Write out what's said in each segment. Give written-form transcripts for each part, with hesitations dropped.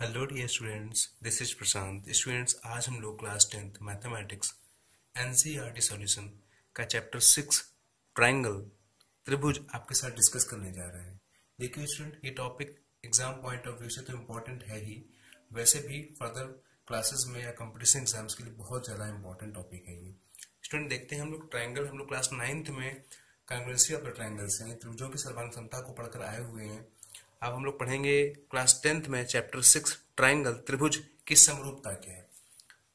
Hello dear students, this is Prashant. Students, आज हम लोग class 10th mathematics NCERT solution का चैप्टर 6 ट्रायंगल त्रिभुज आपके साथ डिस्कस करने जा रहे हैं। देखिए स्टूडेंट, ये topic exam point of view से तो इम्पोर्टेंट है ही, वैसे भी फर्दर क्लासेस में या कंपटीशन एग्जाम्स के लिए बहुत ज़्यादा इंपॉर्टेंट टॉपिक है ये। स्टूडेंट देखते हैं हम लोग ट्रायंगल, हम लोग क्लास 9th में कांग्रेंसी ऑफ द ट्रायंगल्स यानी त्रिभुजों की सर्वांग क्षमता को पढ़कर आए हुए हैं। अब हम लोग पढ़ेंगे क्लास 10th में चैप्टर 6 ट्रायंगल त्रिभुज की समरूपता क्या है।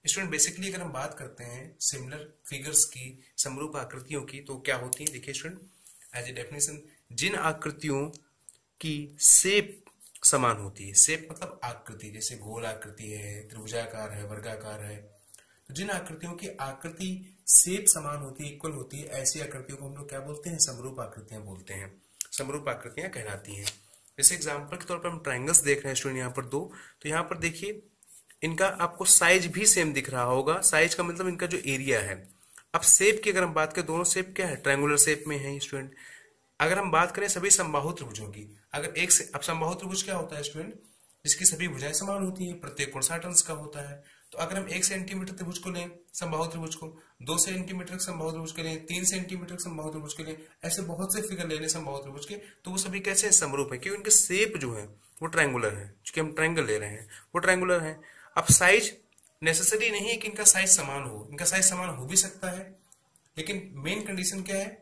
स्टूडेंट बेसिकली अगर हम बात करते हैं सिमिलर फिगर्स की, समरूप आकृतियों की, तो क्या होती है। देखिए स्टूडेंट, एज ए डेफिनेशन, जिन आकृतियों की शेप समान होती है, शेप मतलब आकृति, जैसे गोल आकृति है, त्रिभुजाकार है, वर्गाकार है, तो जिन आकृतियों की आकृति शेप समान होती है, इक्वल होती है, ऐसी आकृतियों को हम लोग क्या बोलते हैं, समरूप आकृतियां बोलते हैं, समरूप आकृतियां कहलाती हैं। जैसे एग्जाम्पल के तौर पर हम ट्रायंगल्स देख रहे हैं स्टूडेंट यहाँ पर दो, तो यहाँ पर देखिए इनका आपको साइज भी सेम दिख रहा होगा। साइज का मतलब इनका जो एरिया है। अब शेप की अगर हम बात करें, दोनों शेप क्या है, ट्रायंगुलर शेप में है स्टूडेंट। अगर हम बात करें सभी समबाहु त्रिभुजों की, अगर एक से, अब समबाहु त्रिभुज क्या होता है स्टूडेंट, जिसकी सभी भुजाएं समान होती है, प्रत्येक कोण 60 अंश का होता है। तो अगर हम 1 सेंटीमीटर त्रिभुज को लें समबाहु त्रिभुज को, 2 सेंटीमीटर समबाहु त्रिभुज के लें, 3 सेंटीमीटर समबाहु त्रिभुज के लें, ऐसे बहुत से फिगर ले लें समबाहु त्रिभुज के, तो वो सभी कैसे समरूप है, क्योंकि उनके शेप जो है वो ट्रायंगुलर है। चूंकि हम ट्रायंगल ले रहे हैं वो ट्रायंगुलर है। अब साइज नेसेसरी नहीं है कि इनका साइज समान हो, इनका साइज समान हो भी सकता है, लेकिन मेन कंडीशन क्या है,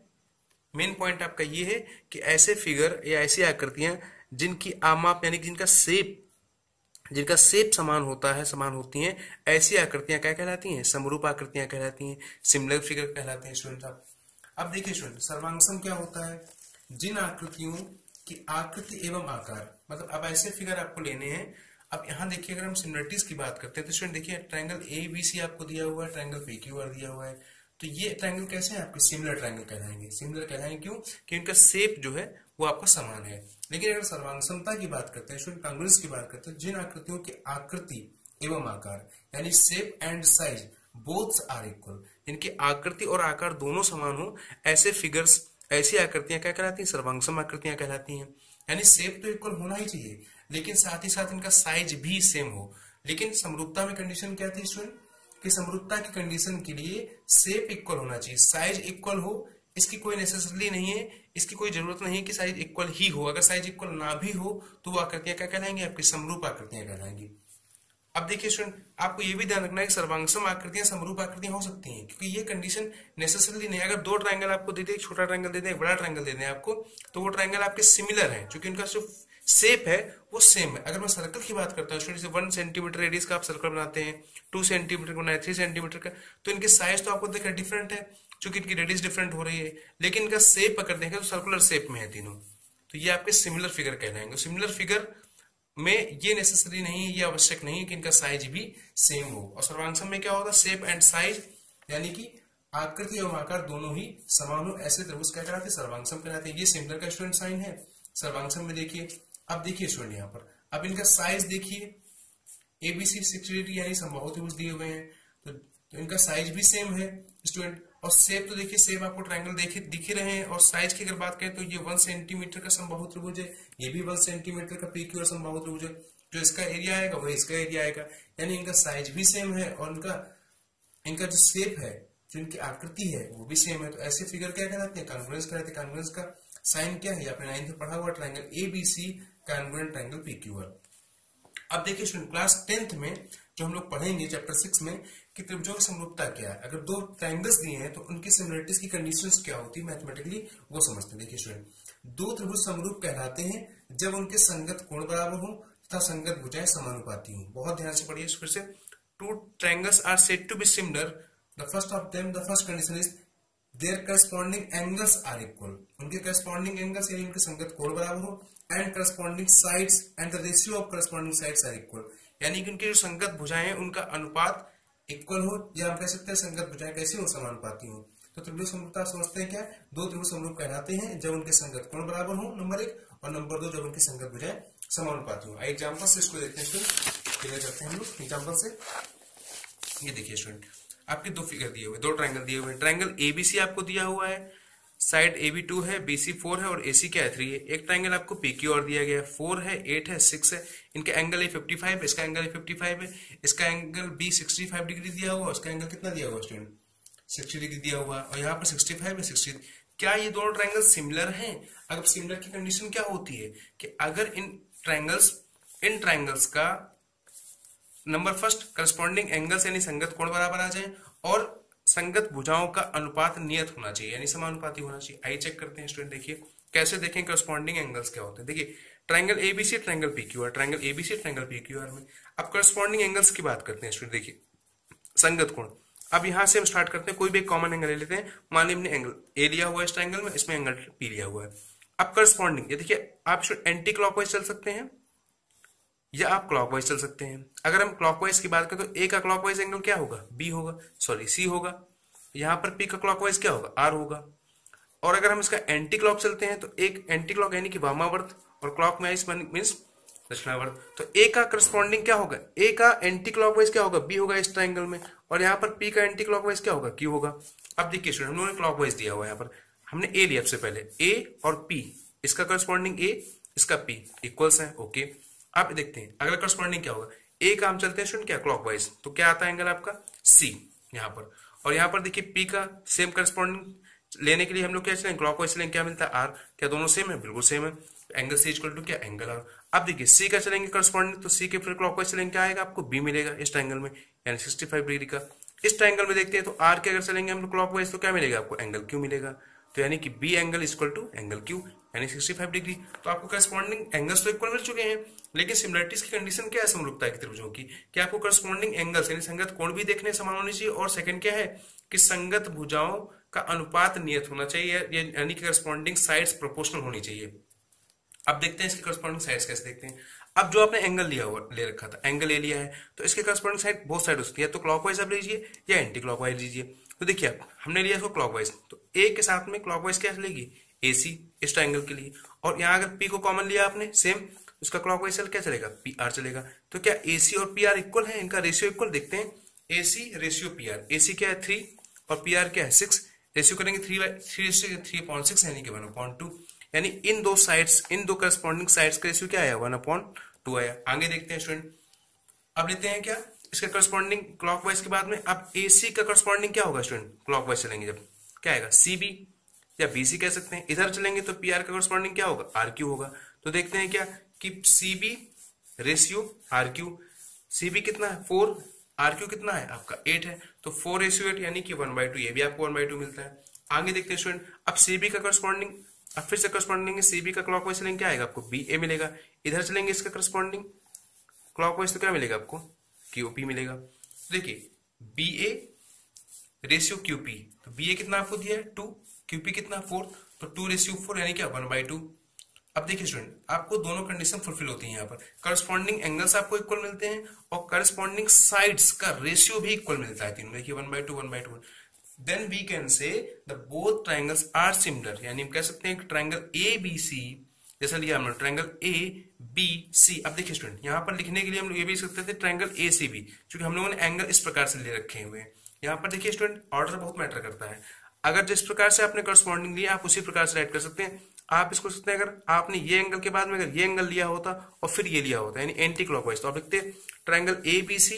मेन पॉइंट आपका ये है कि ऐसे फिगर या ऐसी आकृतियां जिनकी आमाप यानी कि जिनका शेप समान होता है, समान होती हैं, ऐसी आकृतियां क्या कहलाती हैं, समरूप आकृतियां कहलाती हैं, सिमिलर फिगर कहलाते हैं स्टूडेंट। अब देखिए स्टूडेंट, सर्वांगसम क्या होता है, जिन आकृतियों की आकृति एवं आकार, मतलब अब ऐसे फिगर आपको लेने हैं। अब यहाँ देखिए, अगर हम सिमिलरिटीज की बात करते हैं तो स्टूडेंट देखिए, ट्रायंगल ए बी सी आपको दिया हुआ है, ट्रायंगल पी क्यू आर दिया हुआ है, तो ये ट्रायंगल कैसे हैं आपके, सिमिलर ट्रायंगल कहलाएंगे। सिमिलर कहलाएंगे क्यों, कि इनका शेप जो है वो आपका समान है। लेकिन अगर सर्वांगसमता की बात करते हैं स्टूडेंट, कांग्रेस की बात करते हैं, जिन आकृतियों की आकृति एवं आकार यानी shape and size both are equal, इनकी आकृति और आकार दोनों समान हो, ऐसे फिगर्स, ऐसी आकृतियां क्या कहलाती हैं, सर्वांगसम आकृतियां कहलाती हैं। यानी शेप तो इक्वल होना ही चाहिए, लेकिन साथ ही साथ इनका साइज भी सेम हो। लेकिन समरूपता में कंडीशन क्या थी स्टूडेंट, कि समरूपता की कंडीशन के लिए शेप इक्वल होना चाहिए, साइज इक्वल हो, इसकी कोई नेसेसरी नहीं है, इसकी कोई जरूरत नहीं है कि साइज इक्वल ही हो। अगर साइज इक्वल ना भी हो तो वो आकृतियां क्या कहलाएंगी, आपकी समरूप आकृतियां कहलाएंगी। अब देखिए स्टूडेंट, आपको ये भी ध्यान रखना है कि सर्वांगसम आकृतियां समरूप आकृतियां हो सकती हैं, क्योंकि ये कंडीशन नेसेसरली नहीं है। अगर दो ट्रायंगल आपको दे दे, एक छोटा ट्रायंगल दे दे, एक बड़ा ट्रायंगल दे दे आपको, तो वो ट्रायंगल आपके सिमिलर है, क्योंकि उनका जो शेप है वो सेम है। अगर मैं सर्कल की बात करता हूँ स्टूडेंट, जैसे 1 सेंटीमीटर रेडियस का आप सर्कल बनाते हैं, 2 सेंटीमीटर का बनाए, 3 सेंटीमीटर का, तो इनके साइज तो आपको देखा डिफरेंट है, क्योंकि इनकी रेडियस डिफरेंट हो रही है, लेकिन इनका शेप अगर देखें तो सर्कुलर शेप में है तीनों, तो ये आपके सिमिलर फिगर कहलाएंगे। सिमिलर फिगर में ये नेसेसरी नहीं है, ये आवश्यक नहीं है कि इनका साइज भी सेम हो। और सर्वांगसम में क्या होता है, शेप एंड साइज यानी कि आकृति एवं आकार दोनों ही समान हो, ऐसे त्रिभुज क्या कहलाते हैं, सर्वांगसम कहलाते हैं। ये सिमिलर का स्टूडेंट साइन है सर्वांगसम में। देखिए, अब देखिए स्टूडेंट यहाँ पर, अब इनका साइज देखिए, एबीसी 60 डिग्री यानी समबाहु त्रिभुज दिए हुए हैं, तो इनका साइज भी सेम है स्टूडेंट। और शेप तो देखिए, शेप आपको ट्रायंगल दिख ही रहे हैं। और साइज की अगर बात करें तो ये 1 सेंटीमीटर का समबाहु त्रिभुज है, ये भी 1 सेंटीमीटर का पीक्यू समबाहु त्रिभुज है। जो इसका एरिया आएगा वही इसका एरिया आएगा, यानी इनका साइज भी सेम है और इनका जो शेप है, जो इनकी आकृति है वो भी सेम है। तो ऐसे फिगर क्या कहलाते हैं, कॉन्ग्रुएंस कहलाते हैं। कॉन्ग्रुएंस का साइन क्या है, आपने 9th में पढ़ा हुआ, triangle ABC congruent triangle PQR. अब देखिए स्टूडेंट, क्लास 10th में जो हम लोग पढ़ेंगे चैप्टर 6 में कि त्रिभुजों की समरूपता क्या है। अगर दो ट्रायंगल्स दिए हैं तो उनकी सिमिलरिटीज की कंडीशंस क्या होती है मैथमेटिकली, वो समझते हैं। देखिए स्टूडेंट, दो त्रिभुज समरूप कहलाते हैं जब उनके संगत कोण बराबर हो तथा संगत भुजाएं समानुपाती हो। बहुत ध्यान से पढ़िए फिर से। Two triangles are said to be similar, the first condition is there corresponding angles are equal, उनके करस्पॉन्डिंग एंगल्स यानी उनके संगत कोण बराबर हो, and corresponding sides and the ratio of corresponding sides are equal, यानी कि उनकी जो संगत भुजाएं हैं उनका अनुपात इक्वल हो, या हम कह सकते हैं संगत भुजाएं कैसी हो, समानुपाती हो। तो त्रिभुज समरूपता समझते हैं क्या, दो त्रिभुज समरूप कहलाते हैं जब उनके संगत कोण बराबर हो, नंबर 1, और नंबर 2 जब उनकी संगत भुजाएं समानुपाती हो। एग्जाम्पल से इसको देखते हैं स्टूडेंट, क्लियर करते हैं हम लोग एग्जाम्पल से। ये देखिए स्टूडेंट, आपके दो फिगर दिए हुए, दो ट्रायंगल दिए हुए हैं। ट्रायंगल एबीसी आपको दिया हुआ है, साइड ए बी 2 है, बी सी 4 है और ए सी क्या है 3 है। एक ट्राइंगल आपको पी क्यू आर दिया गया है, 4 है, 8 है, 6 है, इनका एंगल ए 55 है, इसका एंगल ए 55 है, इसका एंगल बी 65 डिग्री दिया हुआ, उसका एंगल कितना दिया हुआ स्टूडेंट 60 डिग्री दिया हुआ, और यहाँ पर 65 है 60। क्या ये दोनों ट्राइंगल सिमिलर हैं? अगर सिमिलर की कंडीशन क्या होती है कि अगर इन ट्राइंगल्स का नंबर फर्स्ट करस्पॉन्डिंग एंगल्स यानी संगत कोण बराबर आ जाए और संगत भुजाओं का अनुपात नियत होना चाहिए यानी समानुपाती होना चाहिए। आइए चेक करते हैं स्टूडेंट, देखिए कैसे देखें करस्पॉन्डिंग एंगल्स क्या होते हैं। देखिए triangle ABC, triangle PQR, triangle ABC, triangle PQR में अब करस्पॉन्डिंग एंगल्स की बात करते हैं स्टूडेंट। देखिए संगत कोण, अब यहां से हम स्टार्ट करते हैं, कोई भी एक कॉमन एंगल ले लेते हैं। मान लीजिए हमने एंगल ए लिया हुआ है इस ट्राइंगल में, इसमें एंगल पी लिया हुआ है। अब करस्पॉन्डिंग, ये देखिए आप एंटी क्लॉकवाइज चल सकते हैं या आप क्लॉकवाइज चल सकते हैं। अगर हम क्लॉकवाइज की बात करें तो ए का क्लॉकवाइज एंगल क्या होगा, बी होगा, सॉरी सी होगा। यहां पर पी का क्लॉकवाइज क्या होगा, आर होगा। और अगर हम इसका एंटी क्लॉक चलते हैं तो एक एंटी क्लॉक यानी कि वामावर्त और क्लॉक वाइज मीन्स दक्षिणावर्त, तो ए का करस्पॉन्डिंग क्या होगा, ए का एंटी क्लॉकवाइज क्या होगा, बी होगा इस ट्राइंगल में, और यहाँ पर पी का एंटी क्लॉकवाइज क्या होगा, क्यू होगा। अब देखिए स्टूडेंट हम लोगों ने क्लॉकवाइज दिया हुआ है, यहाँ पर हमने ए लिया सबसे पहले, ए और पी, इसका करस्पॉन्डिंग ए, इसका पी इक्वल्स है, ओके। अब देखते हैं अगला करस्पॉन्डिंग क्या होगा, ए का हम चलते हैं स्टूडेंट क्या क्लॉकवाइज, तो क्या आता है एंगल आपका सी यहाँ पर, और यहाँ पर देखिए पी का सेम करस्पॉन्डिंग लेने के लिए हम लोग क्या चलेंगे, क्लॉकवाइज चलेंगे, क्या मिलता है आर, क्या दोनों सेम है, बिल्कुल सेम है, एंगल सी इक्वल टू क्या एंगल आर। अब देखिए सी का चलेंगे करस्पॉन्डिंग, तो सी के फिर क्लॉकवाइज चलेंगे, क्या आएगा आपको बी मिलेगा इस ट्राइंगल में यानी 65 डिग्री का। इस ट्राइंगल में देखते हैं तो आर के अगर चलेंगे हम लोग क्लॉकवाइज तो क्या मिलेगा आपको, एंगल क्यू मिलेगा, तो यानी कि B angle equal to angle Q यानी 65 डिग्री। तो आपको करस्पॉन्डिंग एंगल्स तो इक्वल मिल चुके हैं, लेकिन सिमिलरिटीज की कंडीशन क्या है समरूपता की त्रिभुजों की, कि आपको करस्पॉन्डिंग एंगल्स यानी संगत कोण भी देखने समान होनी चाहिए, और सेकंड क्या है कि संगत भुजाओं का अनुपात नियत होना चाहिए यानी कि करस्पॉन्डिंग साइड्स प्रोपोर्शनल होनी चाहिए। अब देखते हैं इसके करस्पॉन्डिंग साइड्स कैसे देखते हैं। अब जो आपने एंगल लिया हुआ ले रखा था, एंगल ए लिया है, तो इसके करस्पॉन्डिंग साइड बहुत साइड हो सकती है, तो क्लॉकवाइज आप लीजिए या एंटी क्लॉकवाइज लीजिए। तो देखिए आप हमने लिया इसको क्लॉकवाइज, तो ए के साथ में क्लॉकवाइज क्या चलेगी, AC इस ट्राइंगल के लिए, और यहाँ अगर P को कॉमन लिया आपने सेम, उसका क्लॉकवाइज क्या चलेगा, PR चलेगा। तो क्या AC और PR इक्वल है, इनका रेशियो इक्वल, देखते हैं AC रेशियो PR, AC क्या है 3 और PR क्या है 6, रेशियो करेंगे 3:3.6 यानी कि 1/2, यानी इन दो साइड्स, इन दो करस्पॉन्डिंग साइड्स का रेशियो क्या आया 1/2 आया। आगे देखते हैं स्टूडेंट, अब लेते हैं क्या इसका करस्पॉन्डिंग क्लॉकवाइज के बाद में, अब AC का करस्पॉन्डिंग क्या होगा स्टूडेंट, क्लॉकवाइज चलेंगे जब क्या आएगा CB या BC कह सकते हैं, इधर चलेंगे तो PR का करस्पॉन्डिंग क्या होगा, RQ होगा। तो देखते हैं क्या कि CB रेशियो RQ, CB कितना है 4, RQ कितना है आपका 8 है, तो 4:8 यानी कि 1/2, ये भी आपको 1/2 मिलता है। आगे देखते हैं स्टूडेंट, अब CB का करस्पॉन्डिंग, अब फिर से करस्पॉन्डिंग CB का क्लॉकवाइज चलेंगे क्या आएगा आपको BA मिलेगा, इधर चलेंगे इसका करस्पॉन्डिंग क्लॉकवाइज तो क्या मिलेगा आपको QP मिलेगा। देखिए BA रेशियो QP, तो BA कितना आपको दिया है 2, QP कितना 4, तो 2:4 यानी क्या 1/2। अब देखिए स्टूडेंट आपको दोनों कंडीशन फुलफिल होती है, यहाँ पर करस्पॉन्डिंग एंगल्स आपको इक्वल मिलते हैं और करस्पॉन्डिंग साइड्स का रेशियो भी इक्वल मिलता है तीनों, देखिए 1/2 1/2, then we can say the both triangles are similar, यानी हम कह सकते हैं कि ट्राइंगल ABC जैसा लिया हमने ट्राइंगल ABC। अब देखिए स्टूडेंट यहाँ पर लिखने के लिए हम लोग ये भी सकते थे ट्राइंगल ACB, क्योंकि हम लोगों ने एंगल इस प्रकार से ले रखे हुए हैं। यहाँ पर देखिए स्टूडेंट ऑर्डर बहुत मैटर करता है, अगर जिस प्रकार से आपने करस्पॉन्डिंग लिया आप उसी प्रकार से राइट कर सकते हैं। आप इसको सकते हैं अगर आपने ये एंगल के बाद में अगर ये एंगल लिया होता और फिर ये लिया होता यानी एंटी क्लॉकवाइज, तो आप लिखते हैं triangle ABC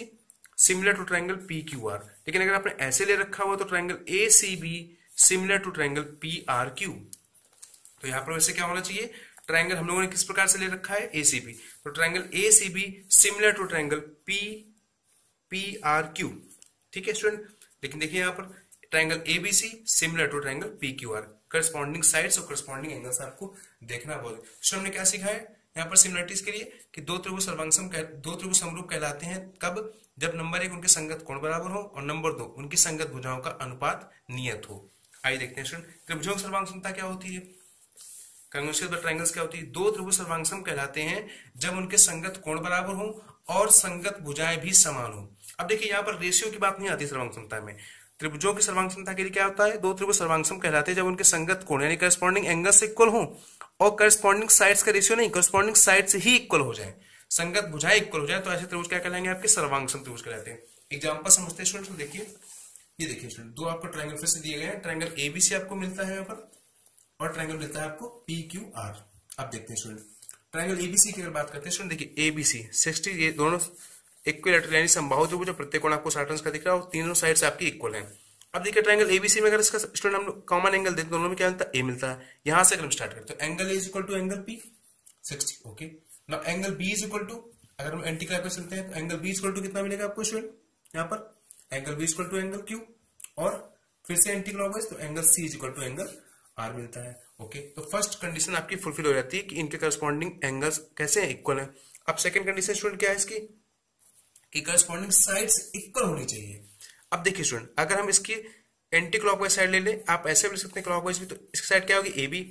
similar to triangle PQR, लेकिन अगर आपने ऐसे ले रखा हुआ तो triangle ACB similar to triangle PRQ। तो यहाँ पर वैसे क्या होना चाहिए, ट्राइंगल हम लोगों ने किस प्रकार से ले रखा है ACB, तो triangle ACB similar to triangle PRQ, ठीक है स्टूडेंट। लेकिन देखिए यहाँ पर triangle ABC similar to triangle PQR, corresponding sides और करस्पॉन्डिंग एंगल्स आपको देखना बहुत। तो हमने क्या सीखा है यहाँ पर सिमिलरिटीज के लिए कि दो त्रिभुज समरूप कहलाते हैं कब, जब नंबर 1 उनके संगत कोण बराबर हो और नंबर 2 उनकी संगत भुजाओं का अनुपात नियत हो। आइए देखते हैं स्टूडेंट त्रिभुजों की सर्वांग समता क्या होती है, कॉन्ग्रुएंट ट्रायंगल्स क्या होती है, दो त्रिभुज सर्वांगसम कहलाते हैं जब उनके संगत कोण बराबर हो और संगत भुजाएं भी समान हो। अब देखिए यहाँ पर रेशियो की बात नहीं आती सर्वांग समता में, त्रिभुजों की सर्वांग समता के लिए क्या होता है, दो त्रिभुज सर्वांगसम कहलाते हैं जब उनके संगत कोण यानी करस्पॉन्डिंग एंगल्स इक्वल हो और करस्पॉन्डिंग साइड्स का रेशियो नहीं, करस्पॉन्डिंग साइड्स ही इक्वल हो जाए, संगत भुजाएं इक्वल हो जाए, तो ऐसे त्रिभुज क्या कहलाएंगे आपके सर्वांगसम त्रिभुज कहलाते हैं। एग्जांपल समझते हैं स्टूडेंट, देखिए ये देखिए स्टूडेंट दो आपको ट्रायंगल फिर से दिए गए हैं, ट्रायंगल ABC आपको मिलता है यहाँ पर, और ट्रायंगल मिलता है आपको पी क्यू आर। अब देखते हैं स्टूडेंट ट्रायंगल एबीसी की अगर बात करते हैं स्टूडेंट, देखिए एबीसी 60, ये दोनों इक्विलैटरल यानी समबाहु त्रिभुज, प्रत्येक कोण आपको 60 अंश का दिख रहा है और तीनों साइड से आपकी इक्वल है। अब देखिए ट्रायंगल एबीसी में अगर इसका स्टूडेंट हम कॉमन एंगल देते दोनों में क्या मिलता है, ए मिलता है। यहां से अगर हम स्टार्ट करते हैं angle A is equal to angle P 60, okay. Now angle B is equal to, अगर हम एंटी क्लॉकवाइज चलते हैं तो angle B is equal to कितना मिलेगा आपको स्टूडेंट, यहाँ पर angle B is equal to angle Q, और फिर से एंटी क्लॉकवाइज तो angle C is equal to angle R मिलता है, ओके। तो फर्स्ट कंडीशन आपकी फुलफिल हो जाती है कि इनके करस्पॉन्डिंग एंगल्स कैसे हैं, इक्वल है। अब सेकंड कंडीशन स्टूडेंट क्या है इसकी, कि करस्पॉन्डिंग साइड्स इक्वल होनी चाहिए। अब देखिए स्टूडेंट अगर हम इसकी एंटी क्लॉकवाइज साइड ले लें, आप ऐसे भी ले सकते हैं क्लॉकवाइज भी, तो इसकी साइड क्या होगी ए बी।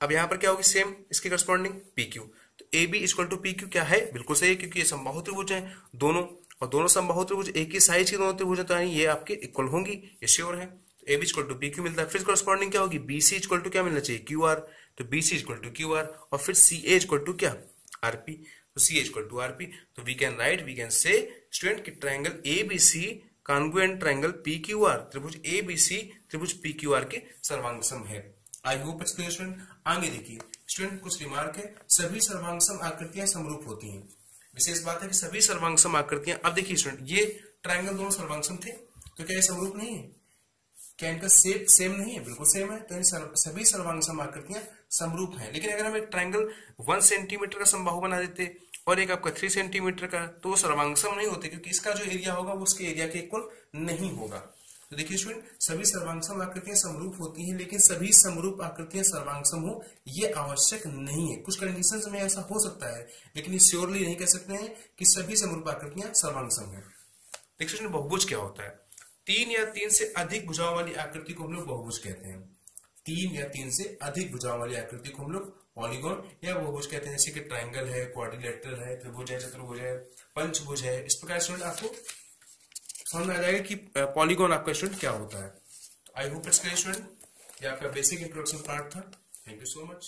अब यहाँ पर क्या होगी सेम इसके करस्पॉन्डिंग पी क्यू, तो A B equal to P Q क्या है, बिल्कुल सही है, क्योंकि ये समबाहु त्रिभुज है दोनों, और दोनों समबाहु त्रिभुज एक ही साइज के दोनों त्रिभुज है, तो यानी ये आपके इक्वल होंगी, ये श्योर है। तो A B equal to P Q मिलता है। फिर करस्पॉन्डिंग क्या होगी, बी सी इक्वल टू क्या मिलना चाहिए, क्यू आर, तो B C equal to Q R, और फिर सी ए इक्वल टू क्या, आर पी, तो C A equal to R P. तो वी कैन से स्टूडेंट कि triangle A B C congruent triangle P Q R, त्रिभुज A B सी त्रिभुज P Q are के सर्वांगसम है। I hope it's clear student. आगे देखिए student कुछ रिमार्क है, सभी सर्वांगसम आकृतियां समरूप होती हैं। विशेष बात है कि सभी सर्वांगसम आकृतियां, अब देखिए स्टूडेंट ये ट्रायंगल दोनों सर्वांगसम थे, तो क्या ये समरूप नहीं है, क्या इनका शेप सेम नहीं है, बिल्कुल सेम है। तो इन सभी सर्वांगसम आकृतियां समरूप हैं। लेकिन अगर हम एक ट्रायंगल 1 सेंटीमीटर का समबाहु बना देते और एक आपका 3 सेंटीमीटर का, तो वो सर्वांगसम नहीं होते, क्योंकि इसका जो एरिया होगा वो उसके एरिया के इक्वल नहीं होगा। तो देखिए स्टूडेंट सभी सर्वांगसम आकृतियां समरूप होती हैं, लेकिन सभी समरूप आकृतियां सर्वांगसम हो ये आवश्यक नहीं है। कुछ कंडीशंस में ऐसा हो सकता है, लेकिन ये श्योरली नहीं कह सकते हैं कि सभी समरूप आकृतियां सर्वांगसम है। देखिए स्टूडेंट बहुभुज क्या होता है, 3 या 3 से अधिक भुजाओं वाली आकृति को हम लोग बहुभुज कहते हैं। 3 या 3 से अधिक भुजाओं वाली आकृति को हम लोग पॉलीगॉन या बहुभुज कहते हैं, जैसे कि ट्रायंगल है, क्वाड्रिलेटरल है, त्रिभुज है, चतुर्भुज है, पंचभुज है। इस प्रकार स्टूडेंट आपको समझ में आ जाएगा कि पॉलीगॉन आपका स्टूडेंट क्या होता है। I hope it's clear student, ये आपका बेसिक इंट्रोडक्शन पार्ट था। Thank you so much.